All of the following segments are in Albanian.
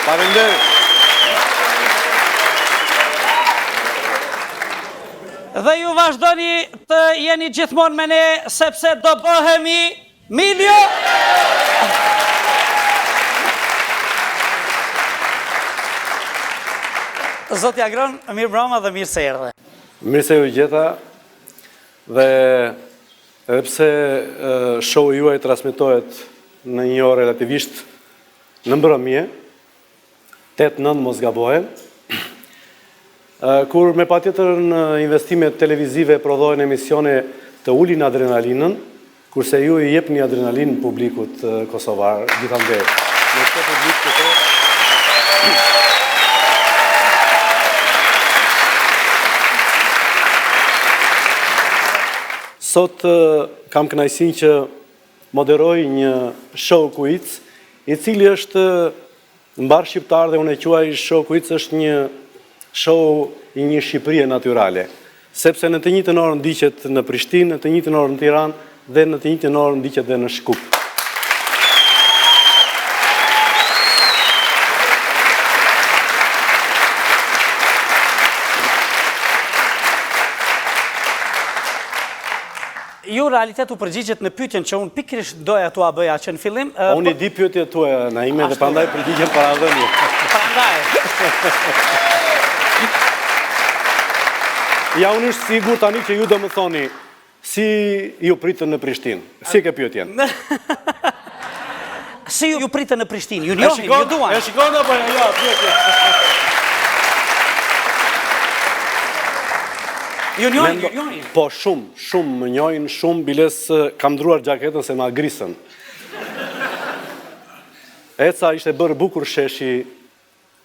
Faleminderit. Dhe ju vazhdoni të jeni gjithmonë me ne, sepse do bëhemi milio. Zoti Agron, mirë mbrëma dhe mirë se erdhe. Mirë se ju gjeta, dhe edhe pse show juaj transmetohet në një orë relativisht në mbrëmje, 8-9 mos gabohem, kur me patjetër në investimet televizive prodhohen emisione të ulin adrenalinën, kurse ju i jepni adrenalinë publikut kosovar, gjithandej. Në këtë publik këto... Sot kam kënaqësinë që moderoj një show quiz, i cili është mbar shqiptar dhe unë e quaj show quiz është një show i një Shqipërie natyrale, sepse në të njëjtën orë ndiqet në Prishtinë, në të njëjtën orë në Tiranë dhe në të njëjtën orë ndiqet dhe në Shkup. Ju realitet u përgjigjet në pyetjen që unë pikërisht doja tua bëja që në fillim. Unë i di pyetjet tuaja, Naime, dhe prandaj përgjigjem para dhënie. Prandaj. Ja, unë është sigur tani që ju do më thoni si ju pritën në Prishtinë. Si ke pyetjen? Si ju pritën në Prishtinë? Ju njohin, ju duan. E shikon apo jo, pyetje. Ju njohin. Po shumë më njohin, shumë biles kam ndruar gjaketën se ma grisën. Eca ishte bërë bukur sheshi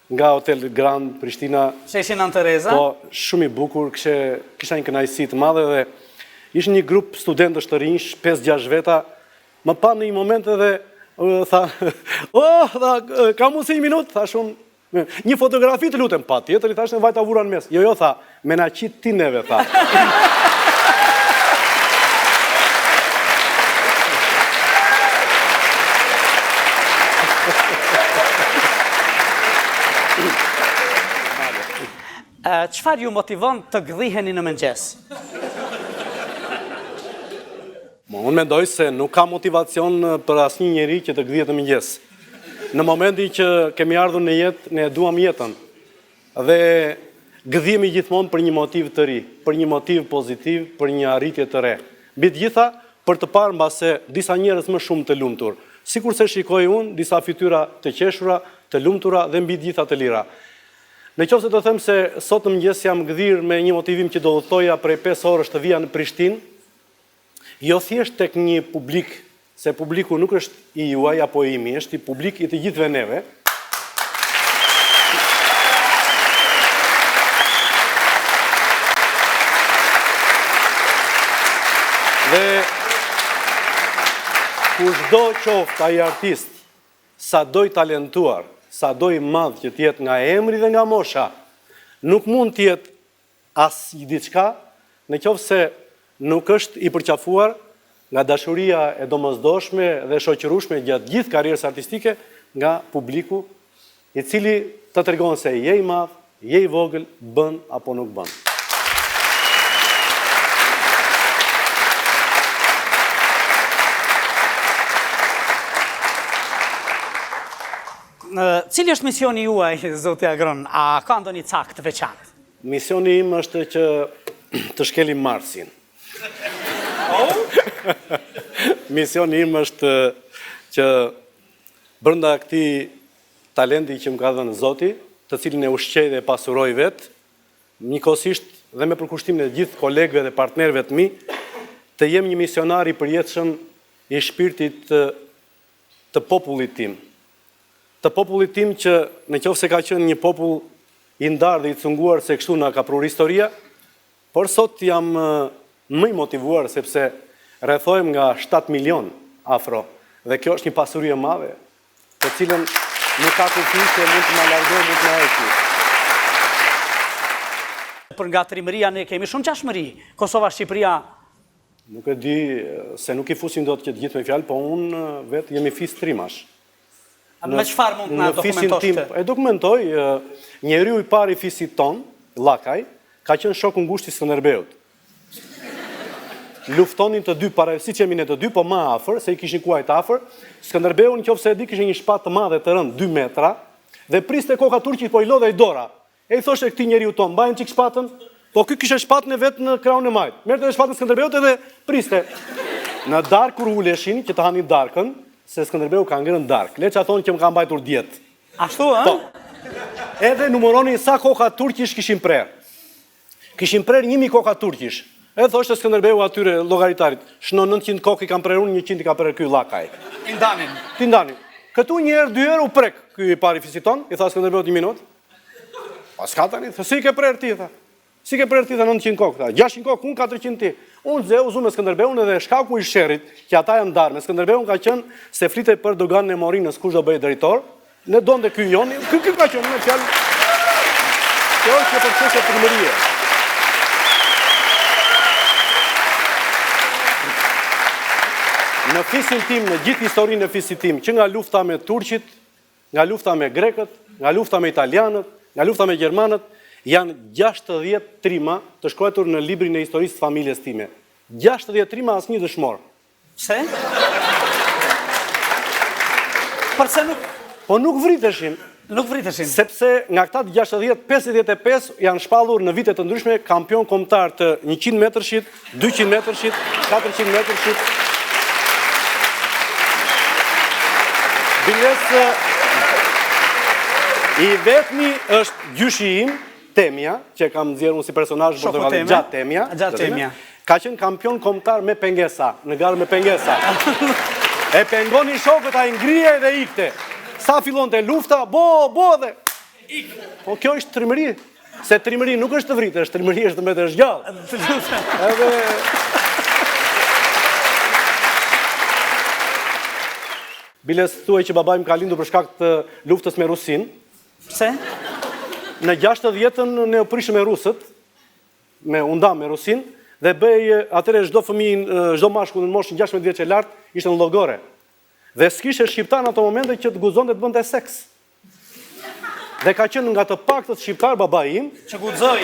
nga Hotel Grand Prishtina. Sheshi Nën Tereza. Po, shumë i bukur, kisha një kënaqësi të madhe dhe ishte një grup studentësh të rinj, 5-6 veta, më pa në një moment edhe tha, ka mundsi një minutë, thash unë, një fotografi të lutem, pa tjetër, i thash në vajta vura në mes. Jo, tha, me na qit ti neve, tha. Çfarë ju motivon të gdhiheni në mëngjes? Unë mendoj se nuk ka motivacion për asnjë njeri që të gdhihet në mëngjes. Në momentin që kemi ardhur në jetë, ne duam jetën. Dhe gdhihemi gjithmonë për një motiv të ri, për një motiv pozitiv, për një arritje të re. Mbi të gjitha, për të parë mbase disa njerëz më shumë të lumtur. Sikur se shikoj unë, disa fytyra të qeshura, të lumtura dhe mbi të gjitha të lira. Në qoftë se do them se sot në mëngjes jam gdhir me një motivim që do udhtoja prej 5 orësh të vija në Prishtinë, jo thjesht tek një publik, se publiku nuk është i juaj apo i imi, është i publik i të gjithëve neve. Dhe kushdo qoftë ai artist, sa do i talentuar, sa do i madh që tjetë nga emri dhe nga mosha, nuk mund tjetë as i diçka, në qoftë se nuk është i përqafuar nga dashuria e domosdoshme dhe shoqërueshme gjatë gjithë karrierës artistike nga publiku, i cili të tregon se je i madh, je i vogël, bën apo nuk bën. Cili është misioni juaj, zoti Agron? A ka ndonjë cakt të veçantë? Misioni im është që të shkelim Marsin. Misioni im është që brenda këtij talenti që më ka dhënë Zoti, të cilin e ushqej dhe pasuroj vetë, njëkohësisht dhe me përkushtimin e gjithë kolegëve dhe partnerëve të mi, të jem një misionar i përjetshëm i shpirtit të popullit tim. Të popullit tim që në qoftë se ka qenë një popull i ndarë dhe i cunguar se kështu na ka prur historia, por sot jam më i motivuar sepse rrethohem nga 7 milion afro dhe kjo është një pasuri e madhe, të cilën nuk ka kufi që mund të na largojë, mund të na heqë. Për nga trimëria ne kemi shumë qashmëri. Kosova, Shqipëria. Nuk e di se nuk i fusin dot që të gjithë me fjalë, po unë vetë jemi fis trimash. Me çfarë mund na dokumentosh ti? E dokumentoj, njeriu I pari I fisit ton, Llakaj, ka qenë shoku ngushtë I Skënderbeut. Luftonin të dy para, si që jemi ne të dy, po më afër, se I kishin kuajt afër. Skënderbeu nëse e di kishte një shpatë të madhe të rënd 2 metra dhe priste koka turqit po I lodhej dora. E I thoshte këtij njeriu ton, mbajnë çik shpatën, po ky kishte shpatën e vet në krahun e majt. Merrte shpatën e Skënderbeut edhe priste. Në darkë kur uleshin që të hanin darkën, se Skënderbeu ka ngrënë darkë. Le ça thonë që më ka mbajtur dietë. Ashtu, ë? Po. Edhe numëronin sa koka turqish kishin prerë. Kishin prerë 1000 koka turqish. Edhe thoshte Skënderbeu atyre llogaritarit, shno 900 kokë I kam prerë unë, 100 I ka prerë ky Llakaj. Ti ndanin. Këtu një herë, 2 herë u prek ky I pari fisit ton, I tha Skënderbeut 1 minutë. Pas ka tani, si ke prerë ti tha. Si ke prerë ti tha 900 kokë, tha. 600 kokë, unë 400 ti. Unë zeu zu me Skënderbeun edhe shkaku I sherrit, që ata janë ndarë me Skënderbeun ka qenë se flitej për doganën e Morinës kush do bëjë drejtor. Ne donte ky njoni, ky ka qenë me fjalë. Kjo është një proces e primërie. Në fisin tim, në gjithë historinë e fisit tim, që nga lufta me turqit, nga lufta me grekët, nga lufta me italianët, nga lufta me gjermanët, janë 60 trima të shkruar në librin e historisë të familjes time. 60 trima asnjë dëshmor. Pse? Përse nuk? Po nuk vriteshin. Nuk vriteshin. Sepse nga këta 60, 55 janë shpallur në vite të ndryshme kampion kombëtar të 100 metrëshit, 200 metrëshit, 400 metrëshit. Biles I vetmi është gjyshi im, Temja, që kam nxjerrë unë si personazh gjatë Temja. Ka qenë kampion kombëtar me pengesa, në garë me pengesa. E pengoni shokët, ai ngrihej dhe ikte. Sa fillonte lufta, bo dhe ik. Po kjo është trimëri. Se trimëri nuk është të vritesh, trimëri është të mbetesh gjallë. Edhe Biles thuaj që babaj më ka lindur për shkak të luftës me Rusin. Pse? Në 60-ën ne u prishëm me rusët, u ndam me Rusin, dhe bëj atëre çdo fëmijë, çdo mashkull në moshën 16 vjeç e lart ishte në llogore. Dhe s'kishte shqiptar në ato momente që të guxonte të bënte seks. Dhe ka qenë nga të paktët shqiptar babai im që guxoi.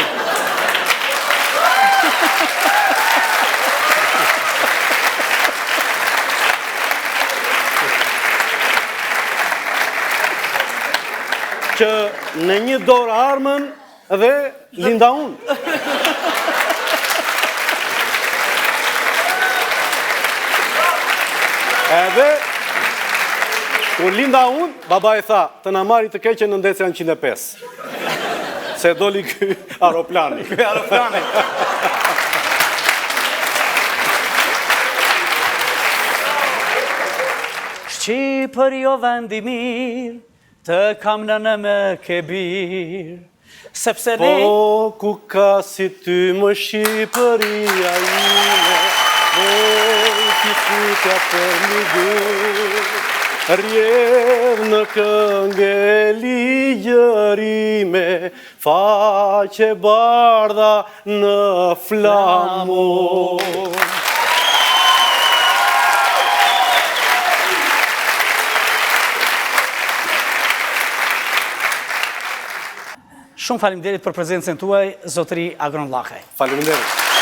Që në një dorë armën dhe linda unë. Edhe, kur linda unë, baba I tha, të na marri të keqen në ndecën 105. Se doli ky aeroplani. Shqipër jo vendi mirë, të kam në me kebir, sepse ne... Po, ku ka si ty më Shqipëria ime, ti futja për një gur, rjedh në këngë ligjërime, faqe bardha në flamur. Shumë faleminderit për prezencën tuaj, zotëri Agron Llakaj. Faleminderit.